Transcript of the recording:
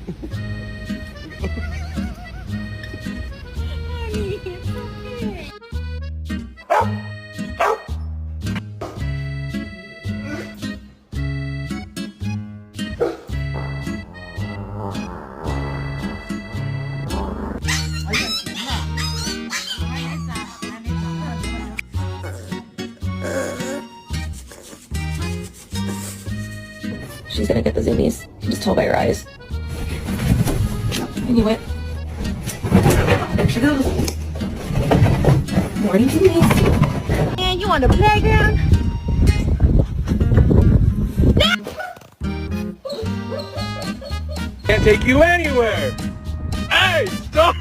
Honey, it's okay. She's gonna get the zoomies. You can just tell by her eyes. Anyway. There she goes. Morning zoomies. Man, you on the playground? Can't take you anywhere. Hey, stop!